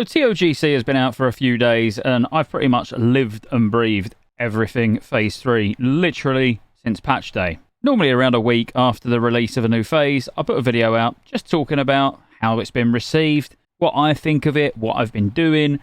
So TOGC has been out for a few days, and I've pretty much lived and breathed everything Phase 3, literally since patch day. Normally around a week after the release of a new phase, I put a video out just talking about how it's been received, what I think of it, what I've been doing.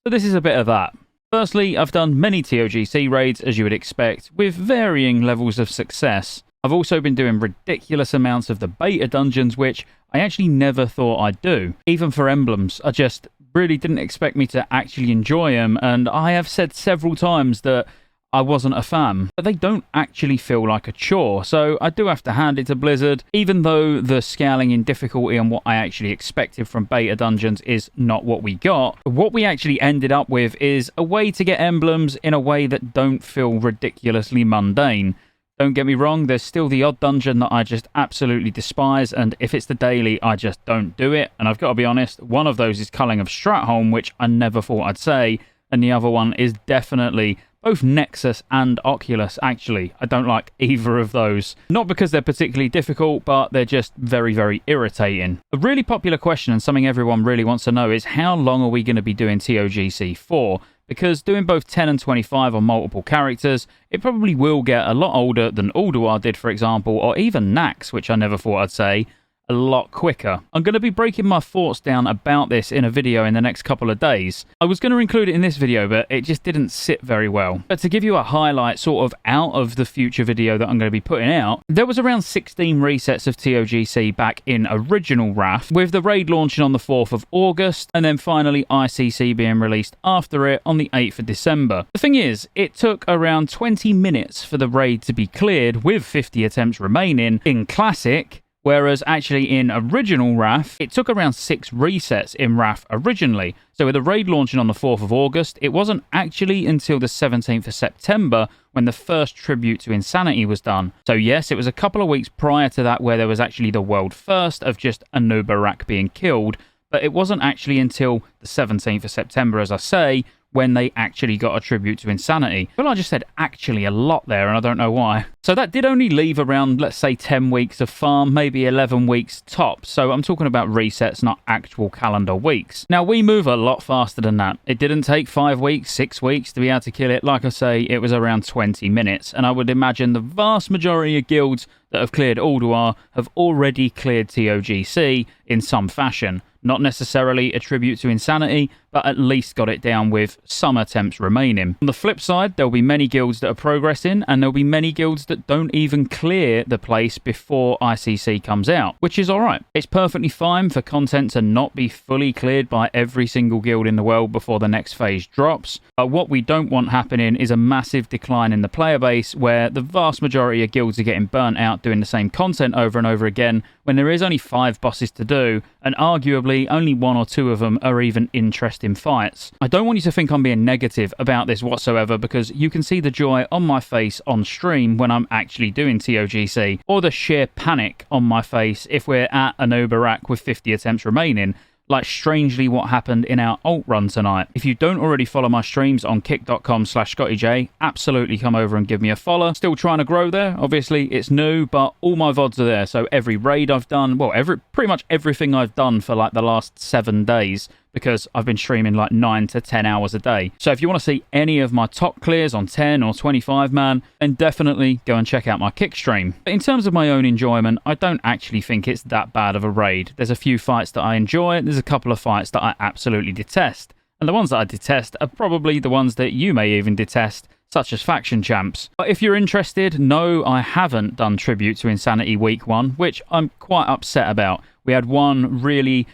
So this is a bit of that. Firstly, I've done many TOGC raids, as you would expect, with varying levels of success. I've also been doing ridiculous amounts of the beta dungeons, which I actually never thought I'd do. Even for emblems, I just really didn't expect me to actually enjoy them, and I have said several times that I wasn't a fan, but they don't actually feel like a chore, so I do have to hand it to Blizzard. Even though the scaling in difficulty and what I actually expected from beta dungeons is not what we got, what we actually ended up with is a way to get emblems in a way that don't feel ridiculously mundane. Don't get me wrong, there's still the odd dungeon that I just absolutely despise, and if it's the daily, I just don't do it. And I've got to be honest, one of those is Culling of Stratholme, which I never thought I'd say, and the other one is definitely both Nexus and Oculus, actually. I don't like either of those. Not because they're particularly difficult, but they're just very, very irritating. A really popular question, and something everyone really wants to know, is how long are we going to be doing TOGC for? Because doing both 10 and 25 on multiple characters, it probably will get a lot older than Ulduar did, for example, or even Nax, which I never thought I'd say, a lot quicker. I'm going to be breaking my thoughts down about this in a video in the next couple of days. I was going to include it in this video, but it just didn't sit very well. But to give you a highlight sort of out of the future video that I'm going to be putting out, there was around 16 resets of TOGC back in original WRAF, with the raid launching on the 4th of August, and then finally ICC being released after it on the 8th of December. The thing is, it took around 20 minutes for the raid to be cleared, with 50 attempts remaining in Classic, whereas actually in original WRAF, it took around 6 resets in WRAF originally. So with the raid launching on the 4th of August, it wasn't actually until the 17th of September when the first tribute to Insanity was done. So yes, it was a couple of weeks prior to that where there was actually the world first of just Anub'arak being killed, but it wasn't actually until the 17th of September, as I say, when they actually got a tribute to Insanity. Well, I just said actually a lot there, and I don't know why. So that did only leave around, let's say, 10 weeks of farm, maybe 11 weeks tops. So I'm talking about resets, not actual calendar weeks. Now, we move a lot faster than that. It didn't take 5 weeks, 6 weeks to be able to kill it. Like I say, it was around 20 minutes. And I would imagine the vast majority of guilds that have cleared Ulduar have already cleared TOGC in some fashion. Not necessarily a tribute to Insanity, but at least got it down with some attempts remaining. On the flip side, there'll be many guilds that are progressing, and there'll be many guilds that don't even clear the place before ICC comes out, which is alright. It's perfectly fine for content to not be fully cleared by every single guild in the world before the next phase drops, but what we don't want happening is a massive decline in the player base where the vast majority of guilds are getting burnt out doing the same content over and over again when there is only 5 bosses to do, and arguably only 1 or 2 of them are even interesting fights. I don't want you to think I'm being negative about this whatsoever, because you can see the joy on my face on stream when I'm actually doing TOGC, or the sheer panic on my face if we're at Anub'arak with 50 attempts remaining, like strangely what happened in our alt run tonight. If you don't already follow my streams on kick.com/Scottejaye, absolutely come over and give me a follow. Still trying to grow there. Obviously, it's new, but all my VODs are there. So every raid I've done, well, pretty much everything I've done for like the last 7 days, because I've been streaming like 9 to 10 hours a day. So if you want to see any of my top clears on 10 or 25 man, then definitely go and check out my kick stream. But in terms of my own enjoyment, I don't actually think it's that bad of a raid. There's a few fights that I enjoy, there's a couple of fights that I absolutely detest. And the ones that I detest are probably the ones that you may even detest, such as faction champs. But if you're interested, no, I haven't done Tribute to Insanity Week 1, which I'm quite upset about. We had one really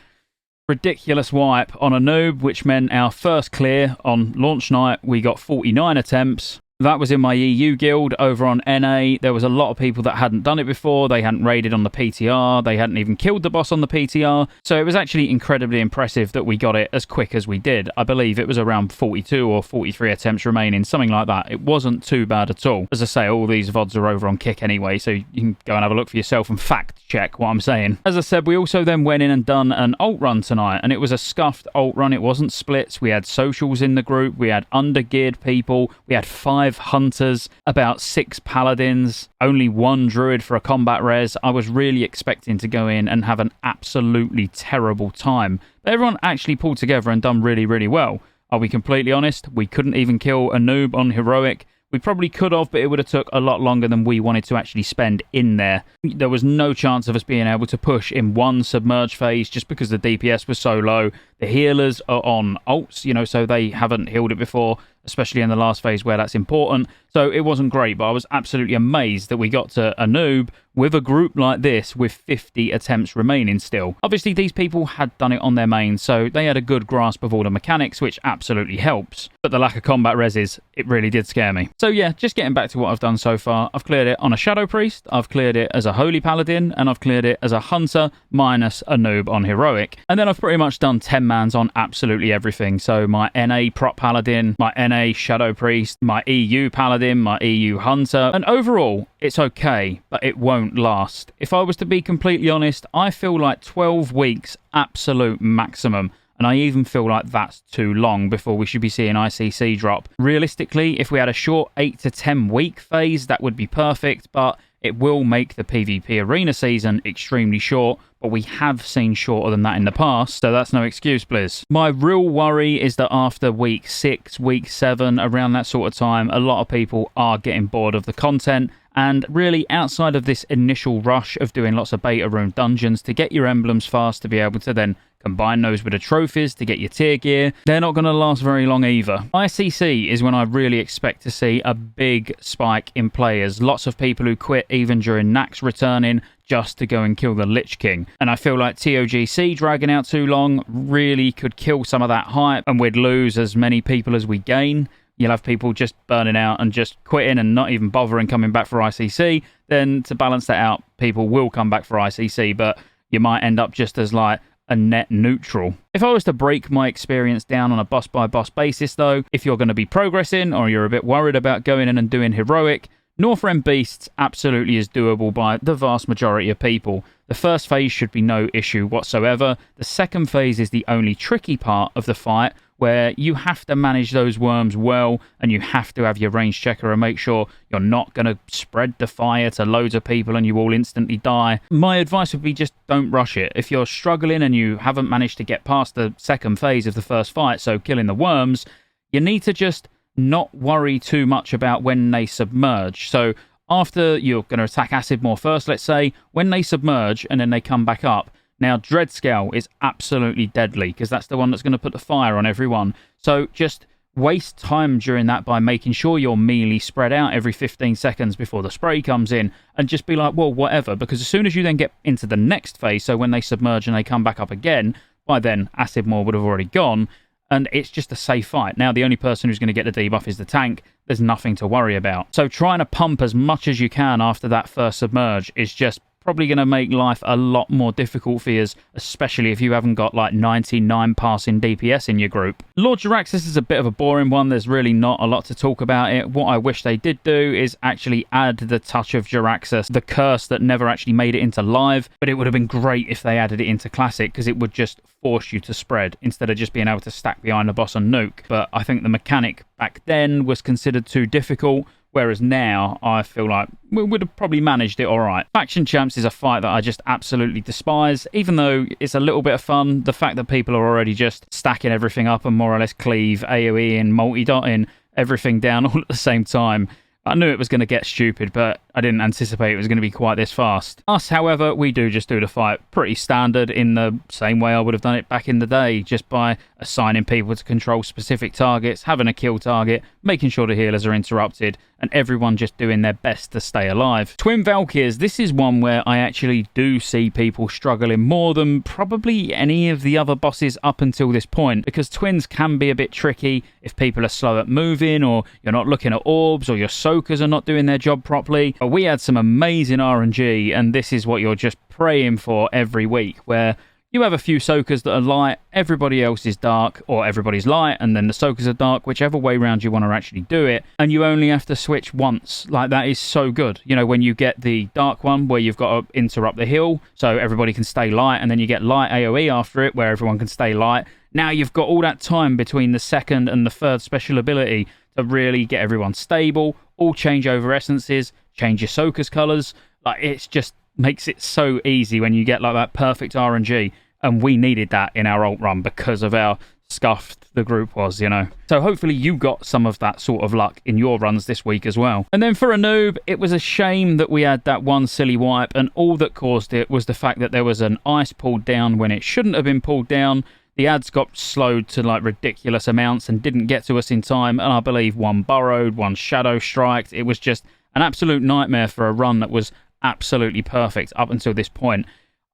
ridiculous wipe on a noob, which meant our first clear on launch night, we got 49 attempts. That was in my EU guild over on NA. There was a lot of people that hadn't done it before. They hadn't raided on the PTR. They hadn't even killed the boss on the PTR. So it was actually incredibly impressive that we got it as quick as we did. I believe it was around 42 or 43 attempts remaining, something like that. It wasn't too bad at all. As I say, all these VODs are over on Kick anyway, so you can go and have a look for yourself and fact check what I'm saying. As I said, we also then went in and done an alt run tonight, and it was a scuffed alt run. It wasn't splits. We had socials in the group. We had undergeared people. We had 5 5 hunters, about 6 paladins, only 1 druid for a combat res. I was really expecting to go in and have an absolutely terrible time. But everyone actually pulled together and done really, really well. Are we completely honest? We couldn't even kill a noob on heroic. We probably could have, but it would have took a lot longer than we wanted to actually spend in there. There was no chance of us being able to push in one submerge phase just because the DPS was so low. The healers are on ults, you know, so they haven't healed it before, especially in the last phase where that's important. So it wasn't great, but I was absolutely amazed that we got to a noob with a group like this with 50 attempts remaining still. Obviously, these people had done it on their main, so they had a good grasp of all the mechanics, which absolutely helps. But the lack of combat reses, it really did scare me. So yeah, just getting back to what I've done so far, I've cleared it on a Shadow Priest, I've cleared it as a Holy Paladin, and I've cleared it as a Hunter minus a noob on Heroic. And then I've pretty much done 10-mans on absolutely everything. So my NA Prop Paladin, my NA Shadow Priest, my EU Paladin, my EU Hunter, and overall, it's okay, but it won't last. If I was to be completely honest, I feel like 12 weeks absolute maximum. And I even feel like that's too long before we should be seeing ICC drop. Realistically, if we had a short 8 to 10 week phase, that would be perfect, but it will make the PvP arena season extremely short, but we have seen shorter than that in the past, so that's no excuse, Blizz. My real worry is that after week 6, week 7, around that sort of time, a lot of people are getting bored of the content. And really, outside of this initial rush of doing lots of beta room dungeons to get your emblems fast, to be able to then combine those with the trophies to get your tier gear, they're not going to last very long either. ICC is when I really expect to see a big spike in players. Lots of people who quit even during Nax returning just to go and kill the Lich King. And I feel like TOGC dragging out too long really could kill some of that hype, and we'd lose as many people as we gain. You'll have people just burning out and just quitting and not even bothering coming back for ICC. Then to balance that out, people will come back for ICC, but you might end up just as like a net neutral. If I was to break my experience down on a boss by boss basis though, if you're going to be progressing or you're a bit worried about going in and doing heroic, Northrend Beasts absolutely is doable by the vast majority of people. The first phase should be no issue whatsoever. The second phase is the only tricky part of the fight, where you have to manage those worms well, and you have to have your range checker and make sure you're not going to spread the fire to loads of people and you all instantly die. My advice would be just don't rush it. If you're struggling and you haven't managed to get past the second phase of the first fight, so killing the worms, you need to just not worry too much about when they submerge. So after you're going to attack Acid Maw first, let's say, when they submerge and then they come back up, now, Dreadscale is absolutely deadly because that's the one that's going to put the fire on everyone. So just waste time during that by making sure your melee spread out every 15 seconds before the spray comes in, and just be like, well, whatever, because as soon as you then get into the next phase, so when they submerge and they come back up again, by then Acid Maw would have already gone, and it's just a safe fight. Now, the only person who's going to get the debuff is the tank. There's nothing to worry about. So trying to pump as much as you can after that first submerge is just probably going to make life a lot more difficult for you, especially if you haven't got like 99 passing DPS in your group. Lord Jaraxxus is a bit of a boring one. There's really not a lot to talk about it. What I wish they did do is actually add the touch of Jaraxxus, the curse that never actually made it into live, but it would have been great if they added it into classic, because it would just force you to spread instead of just being able to stack behind the boss and nuke. But I think the mechanic back then was considered too difficult, whereas now I feel like we would have probably managed it all right. Faction Champs is a fight that I just absolutely despise. Even though it's a little bit of fun, the fact that people are already just stacking everything up and more or less cleave, AoE and multi-dotting everything down all at the same time. I knew it was going to get stupid, but I didn't anticipate it was going to be quite this fast. Us, however, we do just do the fight pretty standard in the same way I would have done it back in the day, just by assigning people to control specific targets, having a kill target, making sure the healers are interrupted, and everyone just doing their best to stay alive. Twin Valkyrs, this is one where I actually do see people struggling more than probably any of the other bosses up until this point, because twins can be a bit tricky if people are slow at moving, or you're not looking at orbs, or your soakers are not doing their job properly. But we had some amazing RNG, and this is what you're just praying for every week, where you have a few soakers that are light, everybody else is dark, or everybody's light, and then the soakers are dark, whichever way round you want to actually do it, and you only have to switch once. Like, that is so good. You know, when you get the dark one, where you've got to interrupt the heal, so everybody can stay light, and then you get light AoE after it, where everyone can stay light. Now you've got all that time between the second and the third special ability to really get everyone stable, all changeover essences, change your Soaker's colours. Like, it's just makes it so easy when you get like that perfect RNG, and we needed that in our alt run because of how scuffed the group was, you know. So hopefully you got some of that sort of luck in your runs this week as well. And then for a noob, it was a shame that we had that one silly wipe, and all that caused it was the fact that there was an ice pulled down when it shouldn't have been pulled down. The ads got slowed to like ridiculous amounts and didn't get to us in time, and I believe one burrowed, one shadow striked. It was just an absolute nightmare for a run that was absolutely perfect up until this point.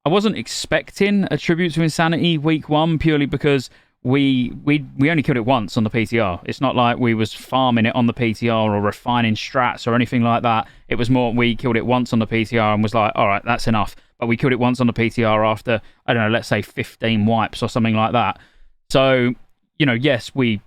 I wasn't expecting a Tribute to Insanity week 1 purely because we only killed it once on the PTR. It's not like we was farming it on the PTR or refining strats or anything like that. It was more we killed it once on the PTR and was like, all right, that's enough. But we killed it once on the PTR after, I don't know, let's say 15 wipes or something like that. So, you know, yes, we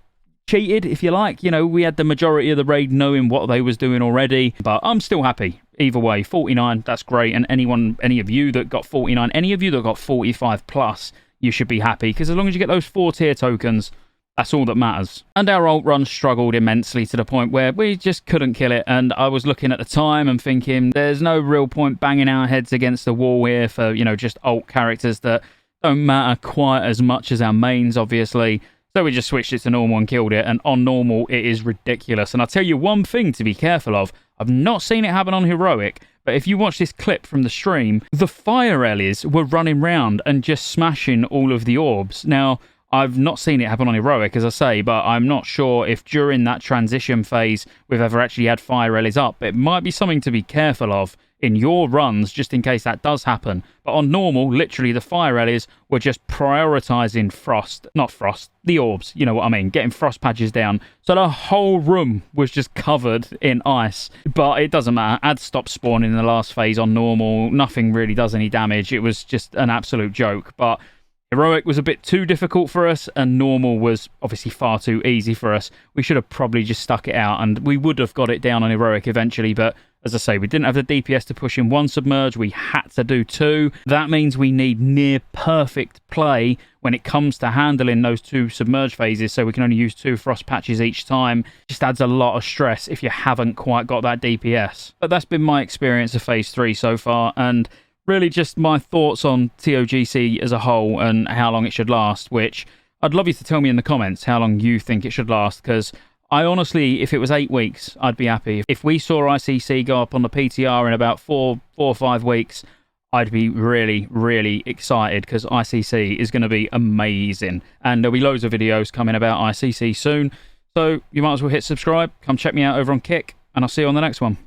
cheated, if you like. You know, we had the majority of the raid knowing what they was doing already, but I'm still happy. Either way, 49, that's great. And any of you that got 49, any of you that got 45 plus, you should be happy, because as long as you get those 4 tier tokens, that's all that matters. And our alt run struggled immensely to the point where we just couldn't kill it. And I was looking at the time and thinking, there's no real point banging our heads against the wall here for, you know, just alt characters that don't matter quite as much as our mains, obviously. So we just switched it to normal and killed it. And on normal, it is ridiculous. And I'll tell you one thing to be careful of. I've not seen it happen on Heroic, but if you watch this clip from the stream, the fire Ellies were running round and just smashing all of the orbs. Now, I've not seen it happen on Heroic, as I say, but I'm not sure if during that transition phase we've ever actually had fire Ellies up. It might be something to be careful of in your runs, just in case that does happen. But on normal, literally the fire Ellies were just prioritising the orbs, you know what I mean, getting frost patches down. So the whole room was just covered in ice. But it doesn't matter, ads stopped spawning in the last phase on normal, nothing really does any damage. It was just an absolute joke. But Heroic was a bit too difficult for us, and normal was obviously far too easy for us. We should have probably just stuck it out, and we would have got it down on Heroic eventually, but as I say, we didn't have the DPS to push in 1 submerge, we had to do 2. That means we need near perfect play when it comes to handling those 2 submerge phases, so we can only use 2 frost patches each time. Just adds a lot of stress if you haven't quite got that DPS. But that's been my experience of phase 3 so far, and really just my thoughts on TOGC as a whole and how long it should last, which I'd love you to tell me in the comments how long you think it should last, because I honestly, if it was 8 weeks, I'd be happy. If we saw ICC go up on the PTR in about 4 or 5 weeks, I'd be really, really excited, because ICC is going to be amazing. And there'll be loads of videos coming about ICC soon. So you might as well hit subscribe. Come check me out over on Kick, and I'll see you on the next one.